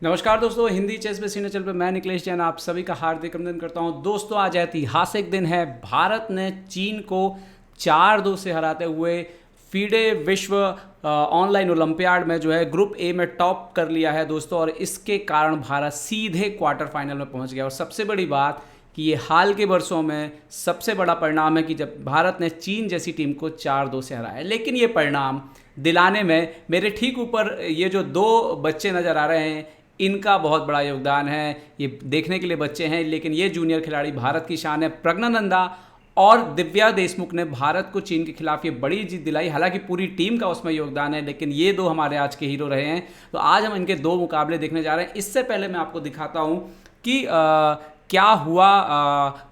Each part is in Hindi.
नमस्कार दोस्तों, हिंदी चेस बेसिन चैनल पे मैं निकलेश जैन आप सभी का हार्दिक अभिनंदन करता हूं। दोस्तों, आज ऐतिहासिक दिन है। भारत ने चीन को 4-2 से हराते हुए फीडे विश्व ऑनलाइन ओलंपियाड में जो है ग्रुप ए में टॉप कर लिया है दोस्तों। और इसके कारण भारत सीधे क्वार्टर फाइनल में पहुंच गया। और सबसे बड़ी बात कि ये हाल के वर्षों में सबसे बड़ा परिणाम है कि जब भारत ने चीन जैसी टीम को 4-2 से हराया। लेकिन ये परिणाम दिलाने में मेरे ठीक ऊपर ये जो दो बच्चे नज़र आ रहे हैं, इनका बहुत बड़ा योगदान है। ये देखने के लिए बच्चे हैं, लेकिन ये जूनियर खिलाड़ी भारत की शान है। प्रज्ञानंदा और दिव्या देशमुख ने भारत को चीन के खिलाफ ये बड़ी जीत दिलाई। हालांकि पूरी टीम का उसमें योगदान है, लेकिन ये दो हमारे आज के हीरो रहे हैं। तो आज हम इनके दो मुकाबले देखने जा रहे हैं। इससे पहले मैं आपको दिखाता हूँ कि क्या हुआ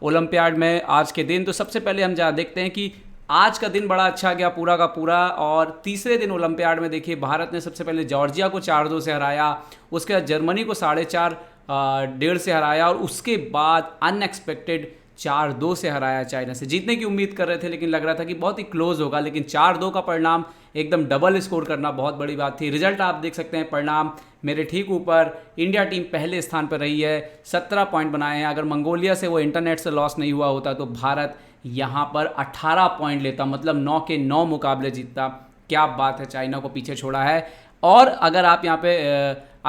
ओलंपियाड में आज के दिन। तो सबसे पहले हम जहाँ देखते हैं कि आज का दिन बड़ा अच्छा गया पूरा का पूरा। और तीसरे दिन ओलंपियाड में देखिए, भारत ने सबसे पहले जॉर्जिया को 4-2 से हराया, उसके बाद जर्मनी को 4.5 से हराया, और उसके बाद अनएक्सपेक्टेड 4-2 से हराया चाइना से। जीतने की उम्मीद कर रहे थे, लेकिन लग रहा था कि बहुत ही क्लोज होगा, लेकिन 4-2 का परिणाम एकदम डबल स्कोर करना बहुत बड़ी बात थी। रिजल्ट आप देख सकते हैं, परिणाम मेरे ठीक ऊपर। इंडिया टीम पहले स्थान पर रही है, 17 पॉइंट बनाए हैं। अगर मंगोलिया से वो इंटरनेट से लॉस नहीं हुआ होता तो भारत यहाँ पर 18 पॉइंट लेता, मतलब 9 के 9 मुकाबले जीतता। क्या बात है, चाइना को पीछे छोड़ा है। और अगर आप यहाँ पे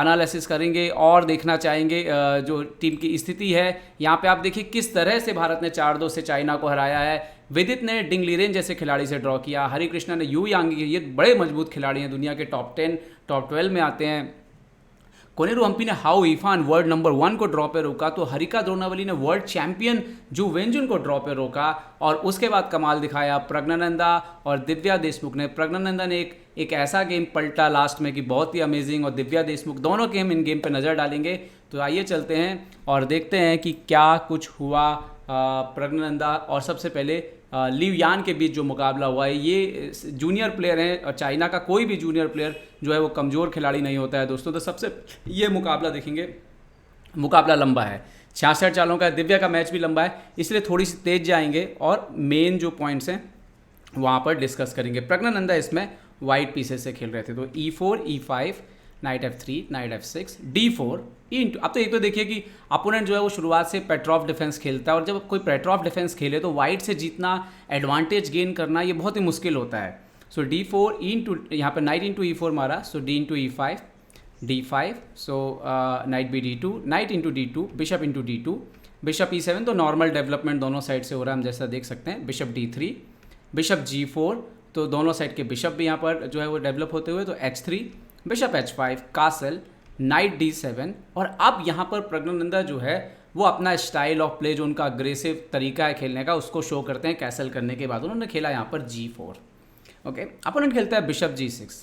एनालिसिस करेंगे और देखना चाहेंगे जो टीम की स्थिति है, यहाँ पे आप देखिए किस तरह से भारत ने 4-2 से चाइना को हराया है। विदित ने डिंग लीरेन जैसे खिलाड़ी से ड्रॉ किया, हरिकृष्णा ने यू यांग, ये बड़े मजबूत खिलाड़ी हैं, दुनिया के टॉप 10 टॉप 12 में आते हैं। कोनेरू हम्पी ने हाउ इफान वर्ल्ड नंबर 1 को ड्रॉ पे रोका, तो हरिका द्रोणावली ने वर्ल्ड चैंपियन जू वेंजुन को ड्रॉ पे रोका। और उसके बाद कमाल दिखाया प्रज्ञानंदा और दिव्या देशमुख ने। प्रज्ञानंदा ने एक ऐसा गेम पलटा लास्ट में कि बहुत ही अमेजिंग, और दिव्या देशमुख, दोनों के हम इन गेम पे नज़र डालेंगे। तो आइए चलते हैं और देखते हैं कि क्या कुछ हुआ प्रज्ञानंदा और सबसे पहले लिव यान के बीच जो मुकाबला हुआ है। ये जूनियर प्लेयर हैं, और चाइना का कोई भी जूनियर प्लेयर जो है वो कमज़ोर खिलाड़ी नहीं होता है दोस्तों। तो सबसे ये मुकाबला देखेंगे, मुकाबला लंबा है, 66 चालों का है। दिव्या का मैच भी लंबा है, इसलिए थोड़ी सी तेज जाएंगे और मेन जो पॉइंट्स हैं वहाँ पर डिस्कस करेंगे। प्रज्ञानंदा इसमें वाइट पीसेस से खेल रहे थे, तो E4 E5 night F3 night F6 D4 E। अब तो एक तो देखिए कि अपोनेंट जो है वो शुरुआत से पेट्रॉफ डिफेंस खेलता है, और जब कोई पेट्रॉफ डिफेंस खेले तो वाइट से जीतना, एडवांटेज गेन करना, ये बहुत ही मुश्किल होता है। सो D4 E, यहाँ पर नाइट इंटू E4 मारा, so D into E5 D5, so knight B D2 knight into D2 bishop into D2 bishop E7। तो नॉर्मल डेवलपमेंट दोनों साइड से हो रहा है, हम जैसा देख सकते हैं। बिशप D3 बिशप G4, तो दोनों साइड के बिशप भी यहाँ पर जो है वो डेवलप होते हुए। तो H3 bishop H5 castle night D7। और अब यहाँ पर प्रज्ञानंदा जो है वो अपना स्टाइल ऑफ प्ले, जो उनका अग्रेसिव तरीका है खेलने का, उसको शो करते हैं। कैसल करने के बाद उन्होंने खेला यहाँ पर G4। ओके, अपोनेंट खेलता है बिशप G6।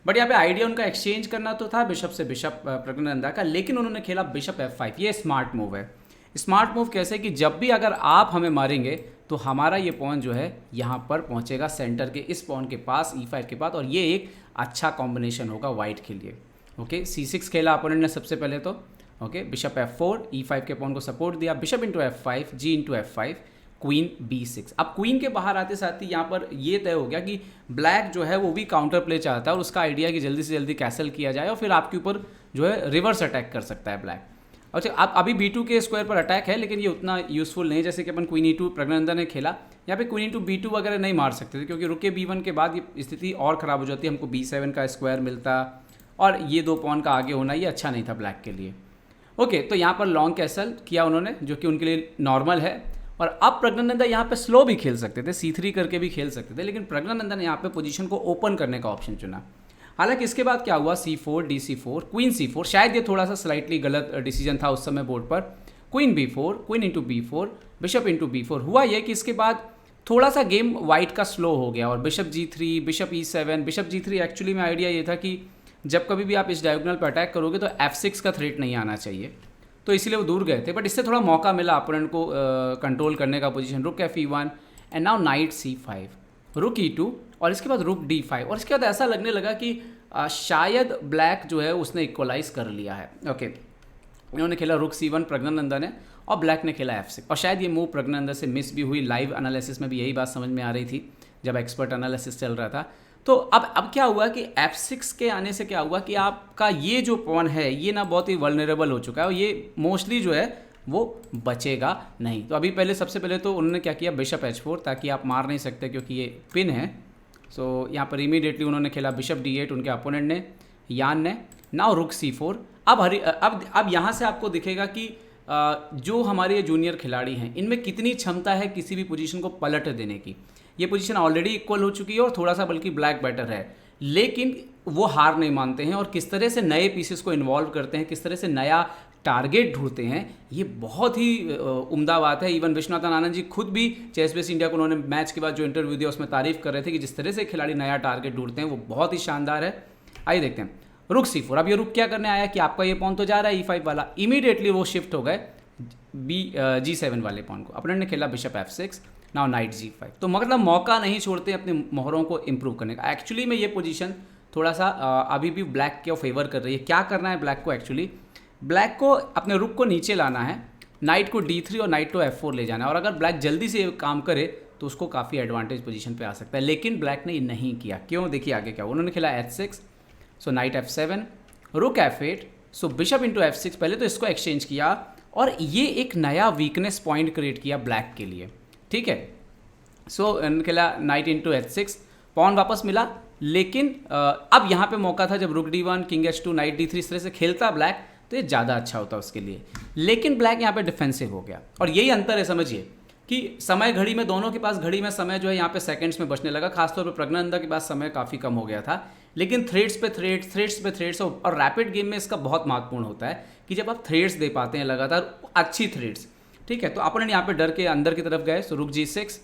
बट यहाँ पे आइडिया उनका एक्सचेंज करना तो था बिशप से बिशप प्रज्ञानंदा का, लेकिन उन्होंने खेला बिशप F5। ये स्मार्ट मूव है। स्मार्ट मूव कैसे कि जब भी अगर आप हमें मारेंगे तो हमारा ये पॉन जो है यहाँ पर पहुँचेगा सेंटर के इस पॉन के पास E5 के बाद, और ये एक अच्छा कॉम्बिनेशन होगा वाइट के लिए। ओके, C6 खेला अपोनेंट ने सबसे पहले तो। ओके, बिशप F4 E5 के पॉन को सपोर्ट दिया, bishop into F5 G into F5 queen B6। अब क्वीन के बाहर आते साथ ही यहाँ पर ये तय हो गया कि ब्लैक जो है वो भी काउंटर प्ले चाहता है, और उसका आइडिया कि जल्दी से जल्दी कैसल किया जाए और फिर आपके ऊपर जो है रिवर्स अटैक कर सकता है ब्लैक। अच्छा, अब अभी B2 के स्क्वायर पर अटैक है, लेकिन ये उतना यूज़फुल नहीं है जैसे कि अपन क्वीन E2 प्रज्ञानंदा ने खेला। यहाँ पे क्वीन E2 B2 वगैरह नहीं मार सकते थे, क्योंकि रुके B1 के बाद ये स्थिति और ख़राब हो जाती है। हमको B7 का स्क्वायर मिलता, और ये दो पॉन का आगे होना ये अच्छा नहीं था ब्लैक के लिए। ओके, तो यहाँ पर लॉन्ग कैसल किया उन्होंने, जो कि उनके लिए नॉर्मल है। और अब प्रज्ञानंदा यहाँ पे स्लो भी खेल सकते थे, C3 करके भी खेल सकते थे, लेकिन प्रज्ञानंदा ने यहाँ पे पोजीशन को ओपन करने का ऑप्शन चुना। हालांकि इसके बाद क्या हुआ, C4 DC4 क्वीन C4, शायद ये थोड़ा सा स्लाइटली गलत डिसीजन था उस समय बोर्ड पर। Queen B4 queen into B4 bishop into B4। हुआ ये कि इसके बाद थोड़ा सा गेम वाइट का स्लो हो गया, और bishop G3 bishop E7 bishop G3। Actually में आइडिया ये था कि जब कभी भी आप इस डायगोनल पर अटैक करोगे तो F6 का थ्रेट नहीं आना चाहिए, तो इसलिए वो दूर गए थे। बट इससे थोड़ा मौका मिला अपोनेंट को कंट्रोल करने का पोजीशन। रुक F1 and now night C5 रुक E2, और इसके बाद रुक D5। और इसके बाद ऐसा लगने लगा कि शायद ब्लैक जो है उसने इक्वलाइज कर लिया है। ओके, इन्होंने खेला रुक C1 प्रज्ञानंदा ने, और ब्लैक ने खेला F6। और शायद ये मूव प्रज्ञानंदा से मिस भी हुई। लाइव एनालिसिस में भी यही बात समझ में आ रही थी जब एक्सपर्ट एनालिसिस चल रहा था। तो अब क्या हुआ कि F6 के आने से क्या हुआ कि आपका ये जो पॉन है ये ना बहुत ही वल्नरेबल हो चुका है और ये मोस्टली जो है वो बचेगा नहीं। तो अभी सबसे पहले तो उन्होंने क्या किया, बिशप H4, ताकि आप मार नहीं सकते क्योंकि ये पिन है। सो यहाँ पर इमीडिएटली उन्होंने खेला बिशप D8, उनके अपोनेंट ने, यान ने। नाउ रुक C4। अब यहाँ से आपको दिखेगा कि जो हमारे जूनियर खिलाड़ी हैं इनमें कितनी क्षमता है किसी भी पोजीशन को पलट देने की। ये पोजीशन ऑलरेडी इक्वल हो चुकी है और थोड़ा सा बल्कि ब्लैक बेटर है, लेकिन वो हार नहीं मानते हैं और किस तरह से नए पीसेस को इन्वॉल्व करते हैं, किस तरह से नया टारगेट ढूंढते हैं, ये बहुत ही उम्दा बात है। इवन विश्वनाथन आनंद जी खुद भी चेस बेस इंडिया को उन्होंने मैच के बाद जो इंटरव्यू दिया उसमें तारीफ कर रहे थे कि जिस तरह से खिलाड़ी नया टारगेट ढूंढते हैं वो बहुत ही शानदार है। आइए देखते हैं रुक C4। अब ये रुक क्या करने आया कि आपका ये पॉन तो जा रहा है E5 वाला, इमीडिएटली वो शिफ्ट हो गए G7 वाले पॉन को। अपने ने खेला bishop F6, now night G5। तो मतलब मौका नहीं छोड़ते अपने मोहरों को इंप्रूव करने का। एक्चुअली में ये पोजीशन थोड़ा सा अभी भी ब्लैक के फेवर कर रही है। क्या करना है ब्लैक को, एक्चुअली ब्लैक को अपने रुक को नीचे लाना है, नाइट को D3 और नाइट को F4 ले जाना है, और अगर ब्लैक जल्दी से काम करे तो उसको काफ़ी एडवांटेज पोजीशन पे आ सकता है। लेकिन ब्लैक ने नहीं किया। क्यों, देखिए आगे क्या। उन्होंने खेला H6, सो नाइट F7, रुक F8, सो बिशप इंटू F6। पहले तो इसको एक्सचेंज किया और ये एक नया वीकनेस पॉइंट क्रिएट किया ब्लैक के लिए, ठीक है। सो खेला नाइट इंटू H6, पॉन वापस मिला। लेकिन अब यहाँ पे मौका था जब रुक D1, king H2, night D3 इस तरह से खेलता ब्लैक तो ये ज़्यादा अच्छा होता उसके लिए। लेकिन ब्लैक यहाँ पे डिफेंसिव हो गया और यही अंतर है, समझिए कि समय घड़ी में, दोनों के पास घड़ी में समय जो है यहाँ पे सेकंड्स में बचने लगा। खासतौर पे प्रज्ञानंदा के पास समय काफ़ी कम हो गया था, लेकिन थ्रेड्स पे थ्रेड्स और रैपिड गेम में इसका बहुत महत्वपूर्ण होता है कि जब आप थ्रेड्स दे पाते हैं लगातार अच्छी थ्रेड्स, ठीक है। तो अपोनेंट यहाँ पे डर के अंदर की तरफ गए, सो रुक G6,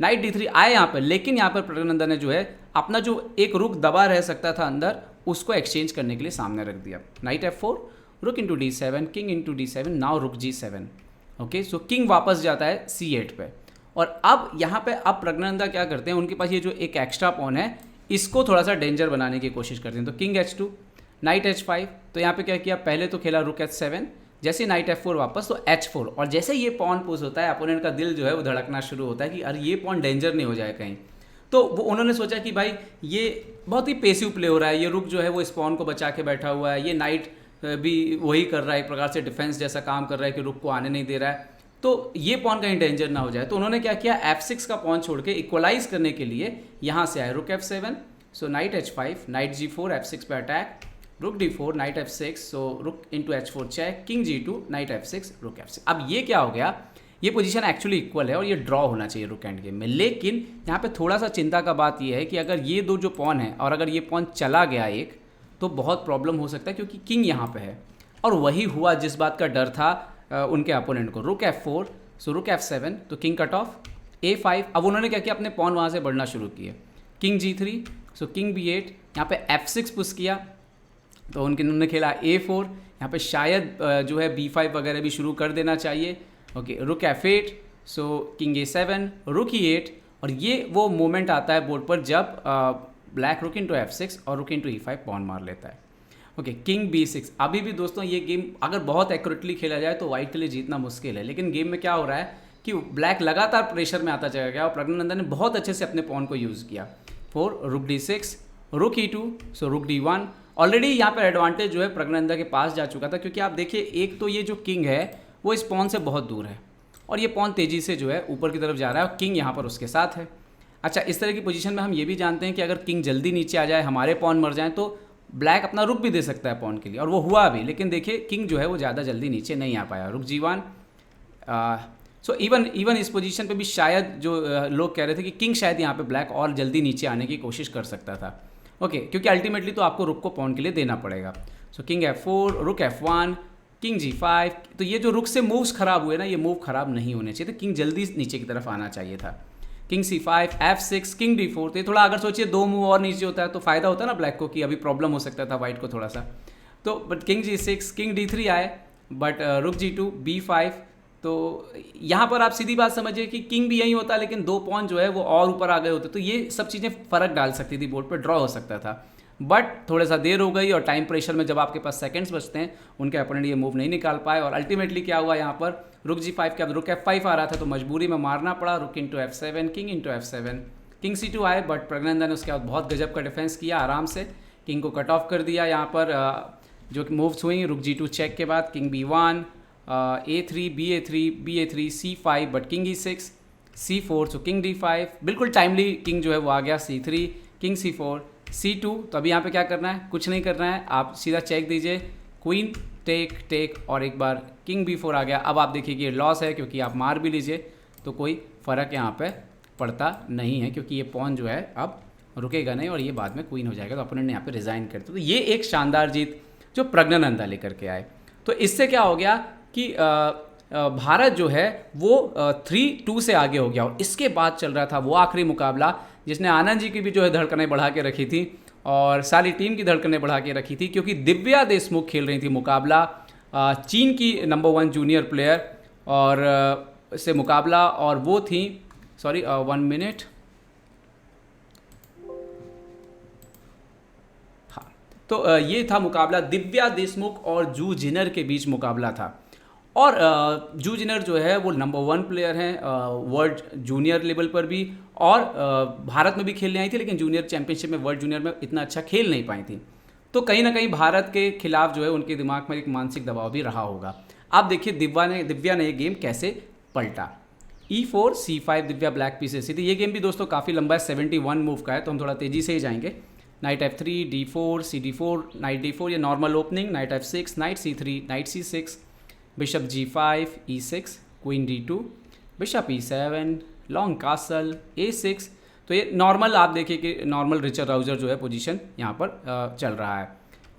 नाइट D3 आए यहाँ पर। लेकिन यहाँ पर प्रज्ञानंदा ने जो है अपना जो एक रुक दबा रह सकता था अंदर, उसको एक्सचेंज करने के लिए सामने रख दिया। नाइट F4, रुक into D7, king into D7, now रुक G7। ओके, सो किंग वापस जाता है C8 पे। और अब यहाँ पे अब प्रज्ञानंदा क्या करते हैं, उनके पास ये जो एक एक्स्ट्रा पॉन है इसको थोड़ा सा डेंजर बनाने की कोशिश करते हैं। तो किंग H2, नाइट H5। तो यहाँ पे क्या किया, पहले तो खेला रुक H7, जैसे नाइट F4 वापस तो H4। और जैसे ये पॉन पुश होता है अपोनेंट का दिल जो है वो धड़कना शुरू होता है कि अरे ये पॉन डेंजर नहीं हो जाए कहीं। तो वो उन्होंने सोचा कि भाई ये बहुत ही पेसिव प्ले हो रहा है, ये रुक जो है वो इस पॉन को बचा के बैठा हुआ है, ये नाइट भी वही कर रहा है, एक प्रकार से डिफेंस जैसा काम कर रहा है कि रुक को आने नहीं दे रहा है, तो ये पॉन कहीं डेंजर ना हो जाए। तो उन्होंने क्या किया, F6 का पॉन छोड़ के इक्वलाइज करने के लिए यहाँ से आए रुक F7, सो night H5, night G4, F6 पे अटैक, रुक D4, नाइट F6, सो रुक into H4 check, king G2, night F6, रुक F6। अब ये क्या हो गया, ये पोजीशन एक्चुअली इक्वल है और ये ड्रॉ होना चाहिए रुक एंड गेम में। लेकिन यहाँ पे थोड़ा सा चिंता का बात ये है कि अगर ये दो जो पॉन है और अगर ये पॉन चला गया एक, तो बहुत प्रॉब्लम हो सकता है क्योंकि किंग यहाँ पे है। और वही हुआ जिस बात का डर था उनके अपोनेंट को। रुक F4, सो रुक F7, तो किंग कट ऑफ, A5। अब उन्होंने क्या किया, अपने पॉन वहाँ से बढ़ना शुरू किए, किंग G3, सो किंग B8, यहाँ पे F6 पुश किया, तो उन्होंने खेला A4। यहाँ पे शायद जो है B5 वगैरह भी शुरू कर देना चाहिए। ओके, रुक F8, सो किंग A7, रुक E8। और ये वो मोमेंट आता है बोर्ड पर जब ब्लैक रुक इंटू F6 और रुक इंटू E5 पॉन मार लेता है। Okay, king B6। अभी भी दोस्तों ये गेम अगर बहुत एक्यूरेटली खेला जाए तो वाइट के लिए जीतना मुश्किल है, लेकिन गेम में क्या हो रहा है कि ब्लैक लगातार प्रेशर में आता चला गया और प्रज्ञानंदा ने बहुत अच्छे से अपने पॉन को यूज़ किया। 4, रुक D6, रुक E2, सो रुक D1। ऑलरेडी यहाँ पर एडवांटेज जो है प्रज्ञानंदा के पास जा चुका था, क्योंकि आप देखिए एक तो ये जो किंग है वो इस पॉन से बहुत दूर है और ये पॉन तेज़ी से जो है ऊपर की तरफ जा रहा है और किंग यहाँ पर उसके साथ है। अच्छा, इस तरह की पोजीशन में हम ये भी जानते हैं कि अगर किंग जल्दी नीचे आ जाए, हमारे पॉन मर जाएं, तो ब्लैक अपना रुक भी दे सकता है पॉन के लिए, और वो हुआ भी। लेकिन देखिए किंग जो है वो ज़्यादा जल्दी नीचे नहीं आ पाया। रुक G1। सो इवन इस पोजीशन पे भी शायद जो लोग कह रहे थे कि किंग शायद यहाँ पे ब्लैक और जल्दी नीचे आने की कोशिश कर सकता था। ओके, क्योंकि अल्टीमेटली तो आपको रुक को पॉन के लिए देना पड़ेगा। सो किंग F4, रुक F1, किंग G5। तो ये जो रुक से मूव्स खराब हुए ना, ये मूव खराब नहीं होने चाहिए थे, किंग जल्दी नीचे की तरफ आना चाहिए था। King C5, F6, king D4। तो ये थोड़ा अगर सोचिए 2 मूव और नीचे होता है तो फ़ायदा होता है ना ब्लैक को, कि अभी प्रॉब्लम हो सकता था वाइट को थोड़ा सा। तो but king G6, king D3 आए, बट रुक G2, B5। तो यहाँ पर आप सीधी बात समझिए कि किंग भी यही होता, लेकिन 2 पॉन जो है वो और ऊपर आ गए होते, तो ये सब चीज़ें फ़र्क डाल सकती थी, बोर्ड पर ड्रॉ हो सकता था। बट थोड़ा सा देर हो गई और टाइम प्रेशर में जब आपके पास सेकंड्स बचते हैं, उनके अपोनेंट ये मूव नहीं निकाल पाए और अल्टीमेटली क्या हुआ यहाँ पर, रुक G5 के अब रुक F5 आ रहा था तो मजबूरी में मारना पड़ा। रुक into F7, king into F7, king C2 आए, बट प्रज्ञानंदा ने उसके बाद बहुत गजब का डिफेंस किया, आराम से किंग को कट ऑफ कर दिया। यहाँ पर जो मूव्स हुई रुक G2 चेक के बाद king B1, A3, BA3, C5, but king E6, C4, so king D5, बिल्कुल टाइमली किंग जो है वो आ गया, C3, किंग C4, C2। तो अभी यहाँ पे क्या करना है, कुछ नहीं करना है, आप सीधा चेक दीजिए, क्वीन टेक और एक बार किंग B4 आ गया। अब आप देखिए कि ये लॉस है, क्योंकि आप मार भी लीजिए तो कोई फ़र्क यहाँ पे पड़ता नहीं है, क्योंकि ये पॉन जो है अब रुकेगा नहीं और ये बाद में क्वीन हो जाएगा। तो अपोनेंट ने यहाँ पे रिज़ाइन कर दिया। तो ये एक शानदार जीत जो प्रज्ञानंदा लेकर के आए। तो इससे क्या हो गया कि भारत जो है वो 3-2 से आगे हो गया। और इसके बाद चल रहा था वो आखिरी मुकाबला जिसने आनंद जी की भी जो है धड़कनें बढ़ा के रखी थी और सारी टीम की धड़कनें बढ़ा के रखी थी, क्योंकि दिव्या देशमुख खेल रही थी मुकाबला चीन की नंबर 1 जूनियर प्लेयर और से मुकाबला, और वो थी 1 मिनट, हाँ, तो ये था मुकाबला दिव्या देशमुख और जू जिनर के बीच मुकाबला था। और जू जिनर जो है वो नंबर 1 प्लेयर हैं वर्ल्ड जूनियर लेवल पर भी, और भारत में भी खेलने आई थी, लेकिन जूनियर चैंपियनशिप में वर्ल्ड जूनियर में इतना अच्छा खेल नहीं पाई थी। तो कहीं ना कहीं भारत के खिलाफ जो है उनके दिमाग में एक मानसिक दबाव भी रहा होगा। आप देखिए दिव्या ने ये गेम कैसे पलटा। E4, C5 Divya black pieces थी। ये गेम भी दोस्तों काफ़ी लंबा है, 71 मूव का है, तो हम थोड़ा तेज़ी से ही जाएंगे। Night F3, D4, CD4, night D4, ये normal opening, night F6, night C3, night C6, bishop G5, E6, queen D2, bishop E7, long castle, A6। तो ये नॉर्मल, आप देखिए कि नॉर्मल रिचर्ड राउजर जो है पोजीशन यहाँ पर चल रहा है।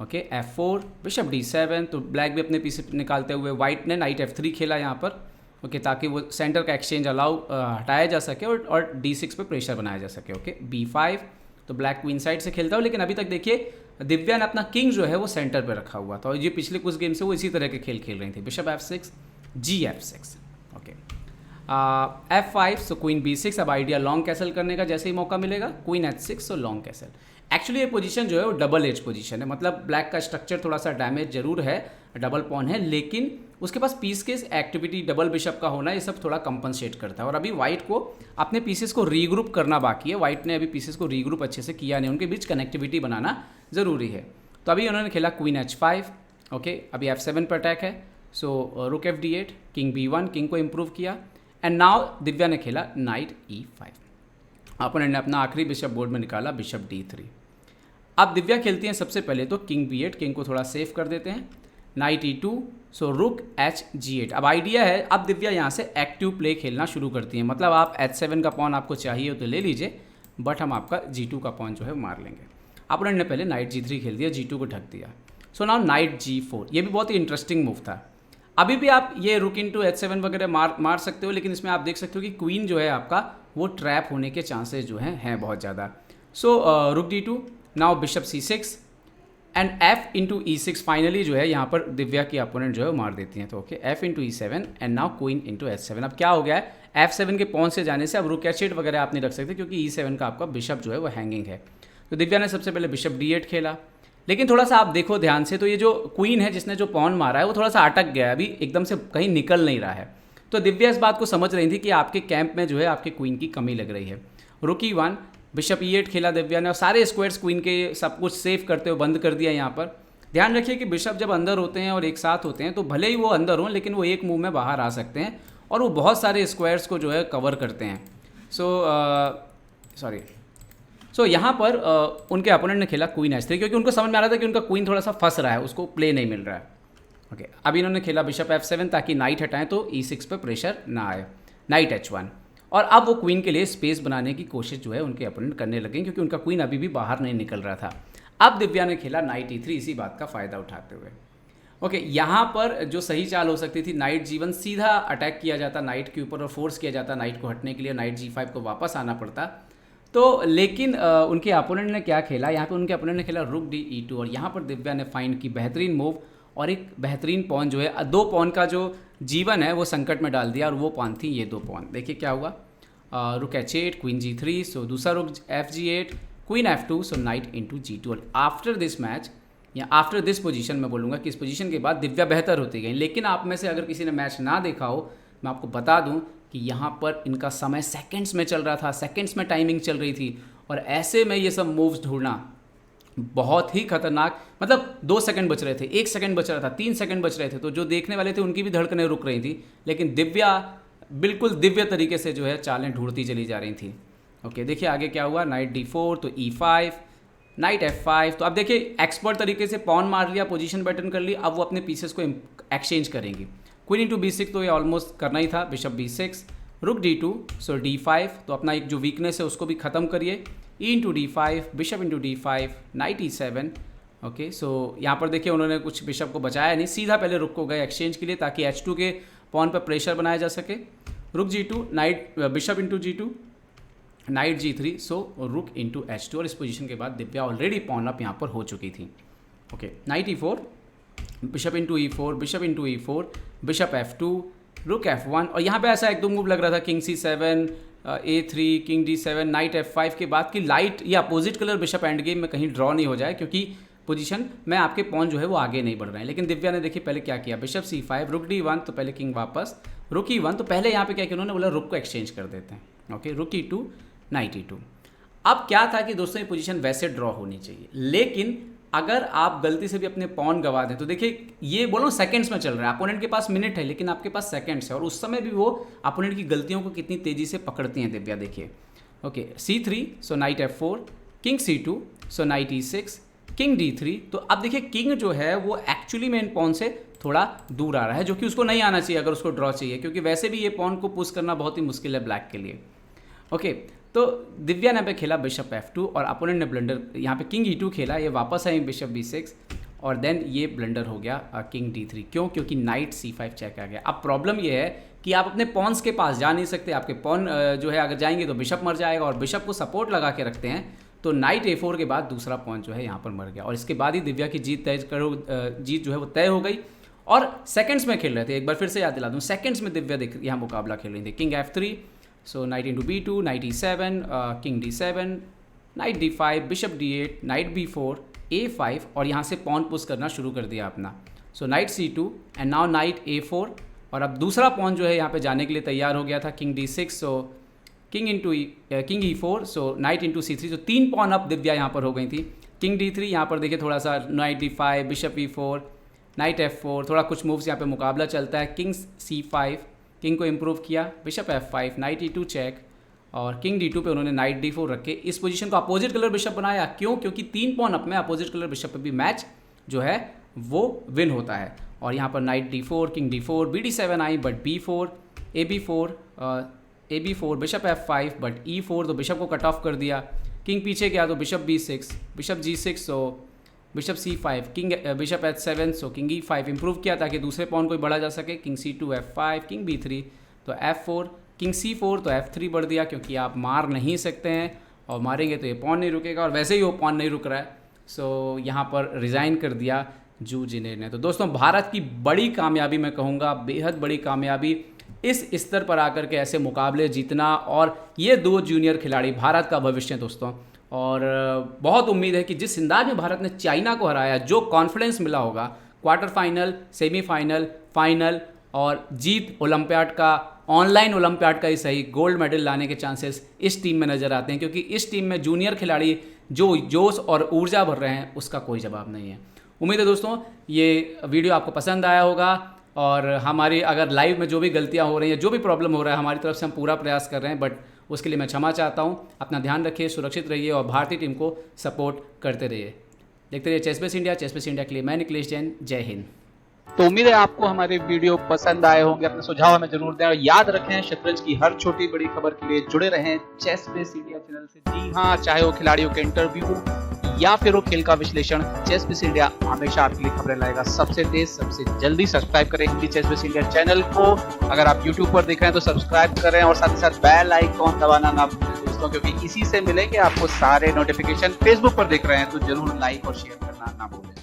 ओके, F4, बिशप D7, तो ब्लैक भी अपने पीस निकालते हुए वाइट ने नाइट F3 खेला यहाँ पर, ओके, ताकि वो सेंटर का एक्सचेंज अलाउ हटाया जा सके और D6 पे प्रेशर बनाया जा सके। ओके, B5, तो ब्लैक क्वीन साइड से खेलता हो, लेकिन अभी तक देखिए दिव्या ने अपना किंग जो है वो सेंटर पे रखा हुआ था और ये पिछले कुछ गेम से वो इसी तरह के खेल खेल रही थी। Bishop F6, G F6, okay, F5, सो क्वीन B6। अब आइडिया लॉन्ग कैसल करने का, जैसे ही मौका मिलेगा queen H6, so long castle. Actually ये पोजीशन जो है वो डबल एज पोजीशन है, मतलब ब्लैक का स्ट्रक्चर थोड़ा सा डैमेज जरूर है, डबल पॉन है, लेकिन उसके पास पीस के एक्टिविटी डबल बिशप का होना ये सब थोड़ा कंपनसेट करता है। और अभी वाइट को अपने पीसेस को रीग्रुप करना बाकी है। वाइट ने अभी पीसेस को रीग्रुप अच्छे से किया नहीं, उनके बीच कनेक्टिविटी बनाना ज़रूरी है। तो अभी उन्होंने खेला क्वीन H5, ओके, अभी F7 पर अटैक है, सो रुक F8, किंग B1, किंग को इम्प्रूव किया, एंड नाउ दिव्या ने खेला नाइट E5। अपोनेंट ने अपना आखिरी बिशप बोर्ड में निकाला बिशप D3। अब दिव्या खेलती हैं सबसे पहले तो किंग B8, किंग को थोड़ा सेफ कर देते हैं, नाइट E2, सो रुक H G8। अब आइडिया है, अब दिव्या यहाँ से एक्टिव प्ले खेलना शुरू करती हैं, मतलब आप H7 का पॉन आपको चाहिए तो ले लीजिए, बट हम आपका G2 का पॉन जो है मार लेंगे। अपोनेंट ने पहले नाइट G3 खेल दिया, G2 को ढक दिया, सो नाउ नाइट G4। ये भी बहुत ही इंटरेस्टिंग मूव था। अभी भी आप ये रुक इनटू H7 वगैरह मार सकते हो, लेकिन इसमें आप देख सकते हो कि क्वीन जो है आपका वो ट्रैप होने के चांसेस जो हैं बहुत ज़्यादा। सो रुक D2, now bishop C6 and F into E6। Finally जो है यहाँ पर दिव्या की अपोनेंट जो है वो मार देती हैं। तो okay, F into E7 and now queen into H7। अब क्या हो गया है, F7 के पॉन से जाने से अब रुक H8 वगैरह आप नहीं रख सकते, क्योंकि E7 का आपका बिशप जो है वो हैंगिंग है। तो दिव्या ने सबसे पहले बिशप D8 खेला, लेकिन थोड़ा सा आप देखो ध्यान से, तो ये जो क्वीन है जिसने जो पॉन मारा है वो थोड़ा सा अटक गया है, अभी एकदम से कहीं निकल नहीं रहा है। तो दिव्या इस बात को समझ रही थी कि आपके कैंप में जो है आपके क्वीन की कमी लग रही है। रुक E1, बिशप E8 खेला दिव्या ने और सारे स्क्वायर्स क्वीन के सब कुछ सेव करते हुए बंद कर दिया। यहाँ पर ध्यान रखिए कि बिशप जब अंदर होते हैं और एक साथ होते हैं तो भले ही वो अंदर हों, लेकिन वो एक मूव में बाहर आ सकते हैं और वो बहुत सारे स्क्वायर्स को जो है कवर करते हैं। सो यहाँ पर उनके अपोनेंट ने खेला क्वीन H3, क्योंकि उनको समझ में आ रहा था कि उनका क्वीन थोड़ा सा फंस रहा है, उसको प्ले नहीं मिल रहा है। ओके, अभी इन्होंने खेला बिशप F7 ताकि नाइट हटाएं तो E6 पर प्रेशर ना आए, नाइट H1। और अब वो क्वीन के लिए स्पेस बनाने की कोशिश जो है उनके अपोनेंट करने लगे, क्योंकि उनका क्वीन अभी भी बाहर नहीं निकल रहा था। अब दिव्या ने खेला नाइट E3 इसी बात का फ़ायदा उठाते हुए। ओके, यहाँ पर जो सही चाल हो सकती थी, नाइट G1 सीधा अटैक किया जाता नाइट के ऊपर और फोर्स किया जाता नाइट को हटने के लिए, नाइट G5 को वापस आना पड़ता। तो लेकिन उनके अपोनेंट ने क्या खेला, यहाँ पे उनके अपोनेंट ने खेला रुक D E2 और यहाँ पर दिव्या ने फाइंड की बेहतरीन मूव और एक बेहतरीन पॉन जो है, दो पॉन का जो जीवन है वो संकट में डाल दिया, और वो पॉन थी ये दो पॉन। देखिए क्या हुआ, रुक H8, क्वीन G3, सो दूसरा रुक F G8, क्वीन F2, सो नाइट इंटू G2। और आफ्टर दिस मैच या आफ्टर दिस पोजीशन मैं बोलूँगा कि इस पोजीशन के बाद दिव्या बेहतर होती गई। लेकिन आप में से अगर किसी ने मैच ना देखा हो, मैं आपको बता दूं कि यहाँ पर इनका समय सेकंड्स में चल रहा था, सेकंड्स में टाइमिंग चल रही थी, और ऐसे में ये सब मूव्स ढूंढना बहुत ही खतरनाक। मतलब 2 सेकंड बच रहे थे, 1 सेकंड बच रहा था, 3 सेकंड बच रहे थे, तो जो देखने वाले थे उनकी भी धड़कनें रुक रही थी, लेकिन दिव्या बिल्कुल दिव्य तरीके से जो है चालें ढूंढती चली जा रही थी। ओके, देखिए आगे क्या हुआ, नाइट D4 तो E5, नाइट F5। तो अब देखिए एक्सपर्ट तरीके से पॉन मार लिया, पोजीशन बैटन कर ली, अब वो अपने पीसेस को एक्सचेंज करेंगी। क्वीन इंटू B6 तो ये ऑलमोस्ट करना ही था, बिशप B6, रुक D2 सो D5, तो अपना एक जो वीकनेस है उसको भी ख़त्म करिए। E into D5, bishop into D5, knight E7। Okay, so यहाँ पर देखिए उन्होंने कुछ बिशप को बचाया नहीं, सीधा पहले रुक को गए एक्सचेंज के लिए, ताकि H2 के पॉन पर प्रेशर बनाया जा सके। रुक G2, night bishop into G2, night G3, सो रुक इंटू H2, और इस पोजीशन के बाद दिव्या ऑलरेडी पॉन अप यहाँ पर हो चुकी थी। Okay, night E4, bishop into E4, bishop into E4, bishop F2, रुक F1, और यहाँ पे ऐसा एक दो मूव लग रहा था, king C7, A3, king D7, night F5 के बाद की लाइट या opposite colour bishop end game में कहीं ड्रॉ नहीं हो जाए, क्योंकि पोजीशन में आपके पॉन जो है वो आगे नहीं बढ़ रहे हैं। लेकिन दिव्या ने देखिए पहले क्या किया, बिशप C5, रुक D1, तो पहले किंग वापस, रुक E1, तो पहले यहाँ पे क्या किया उन्होंने, बोला रुक को एक्सचेंज कर देते हैं। ओके, रुक E2, नाइट E2। अब क्या था कि दोस्तों ये पोजीशन वैसे ड्रॉ होनी चाहिए, लेकिन अगर आप गलती से भी अपने पॉन गवा दें, तो देखिए ये बोलो सेकंड्स में चल रहा है, अपोनेंट के पास मिनट है लेकिन आपके पास सेकंड्स है, और उस समय भी वो अपोनेंट की गलतियों को कितनी तेजी से पकड़ती हैं दिव्या, देखिए। ओके, C3 सो नाइट F4, किंग C2 सो नाइट E6, किंग D3। तो अब देखिए किंग जो है वो एक्चुअली मेन पॉन से थोड़ा दूर आ रहा है, जो कि उसको नहीं आना चाहिए अगर उसको ड्रॉ चाहिए, क्योंकि वैसे भी ये पॉन को पुश करना बहुत ही मुश्किल है ब्लैक के लिए। ओके, तो दिव्या ने पे खेला बिशप F2, और अपोनेंट ने ब्लंडर यहाँ पे किंग E2 खेला, ये वापस आए बिशप B6, और देन ये ब्लंडर हो गया किंग D3। क्यों? क्योंकि नाइट C5 चेक आ गया। अब प्रॉब्लम ये है कि आप अपने पॉन्स के पास जा नहीं सकते, आपके पॉन जो है अगर जाएंगे तो बिशप मर जाएगा, और बिशप को सपोर्ट लगा के रखते हैं, तो नाइट A4 के बाद दूसरा पॉन जो है यहाँ पर मर गया, और इसके बाद ही दिव्या की जीत जीत जो है वो तय हो गई। और सेकंड्स में खेल रहे थे, एक बार फिर से याद दिला दूँ, सेकंड्स में दिव्या यहाँ मुकाबला खेल रही थी। King F3, so knight into B2, knight E7, king D7, knight D5, bishop D8, knight B4, A5, और यहाँ से पॉन पुश करना शुरू कर दिया अपना। So knight C2 and now knight A4, और अब दूसरा पॉन जो है यहाँ पे जाने के लिए तैयार हो गया था, किंग D6, सो किंग E4, सो नाइट इंटू C3, तो 3 पॉन अप दिव्या यहाँ पर हो गई थी। किंग D3, यहाँ पर देखिए थोड़ा सा night D5, bishop E4, night F4, थोड़ा कुछ मूव्स यहाँ पे मुकाबला चलता है। किंग C5, किंग को इम्प्रूव किया, bishop F5, knight E2 check, और किंग D2 पे उन्होंने नाइट D4 रख के इस पोजीशन को अपोजिट कलर बिशप बनाया। क्यों? क्योंकि 3 पॉन अप में अपोजिट कलर बिशप पे भी मैच जो है वो विन होता है। और यहाँ पर night D4, king D4, BD7 I, but B4, AB4, bishop F5, but E4, तो बिशप को कट ऑफ कर दिया। किंग पीछे गया तो बिशप B6, बिशप G6, सो bishop C5, king bishop H7, सो किंग E5 इम्प्रूव किया ताकि दूसरे पॉन को बढ़ा जा सके। King C2, F5, king B3, तो F4, किंग C4, तो F3 बढ़ दिया, क्योंकि आप मार नहीं सकते हैं, और मारेंगे तो ये पॉन नहीं रुकेगा, और वैसे ही वो पॉन नहीं रुक रहा है, सो यहाँ पर रिज़ाइन कर दिया जू जिनेर ने। तो दोस्तों भारत की बड़ी कामयाबी, मैं कहूँगा बेहद बड़ी कामयाबी, इस स्तर पर आकर के ऐसे मुकाबले जीतना, और ये 2 जूनियर खिलाड़ी भारत का भविष्य हैं दोस्तों। और बहुत उम्मीद है कि जिस अंदाज में भारत ने चाइना को हराया, जो कॉन्फिडेंस मिला होगा, क्वार्टर फाइनल, सेमीफाइनल, फाइनल, और जीत ओलंपियाड का, ऑनलाइन ओलंपियाड का ही सही, गोल्ड मेडल लाने के चांसेस इस टीम में नज़र आते हैं, क्योंकि इस टीम में जूनियर खिलाड़ी जो जोश और ऊर्जा भर रहे हैं उसका कोई जवाब नहीं है। उम्मीद है दोस्तों ये वीडियो आपको पसंद आया होगा, और हमारी अगर लाइव में जो भी गलतियां हो रही हैं, जो भी प्रॉब्लम हो रहा है, हमारी तरफ से हम पूरा प्रयास कर रहे हैं, बट उसके लिए मैं क्षमा चाहता हूं। अपना ध्यान रखिए, सुरक्षित रहिए, और भारतीय टीम को सपोर्ट करते रहिए। देखते रहिए ChessBase India. ChessBase India के लिए मैं निखिलेश जैन, जय हिंद। तो उम्मीद है आपको हमारे वीडियो पसंद आए होंगे। अपने सुझाव हमें जरूर दें, और याद रखें शतरंज की हर छोटी बड़ी खबर के लिए जुड़े रहें चेस बेस इंडिया चैनल से। जी हाँ, चाहे वो खिलाड़ियों के इंटरव्यू या फिर वो खेल का विश्लेषण, चेस बेस इंडिया हमेशा आपके लिए खबरें लाएगा सबसे तेज, सबसे जल्दी। सब्सक्राइब करें Hindi ChessBase India channel को। अगर आप यूट्यूब पर देख रहे हैं तो सब्सक्राइब करें, और साथ ही साथ बेल आइकॉन दबाना ना भूलें दोस्तों, क्योंकि इसी से मिलेंगे आपको सारे नोटिफिकेशन। फेसबुक पर देख रहे हैं तो जरूर लाइक और शेयर करना ना भूलें।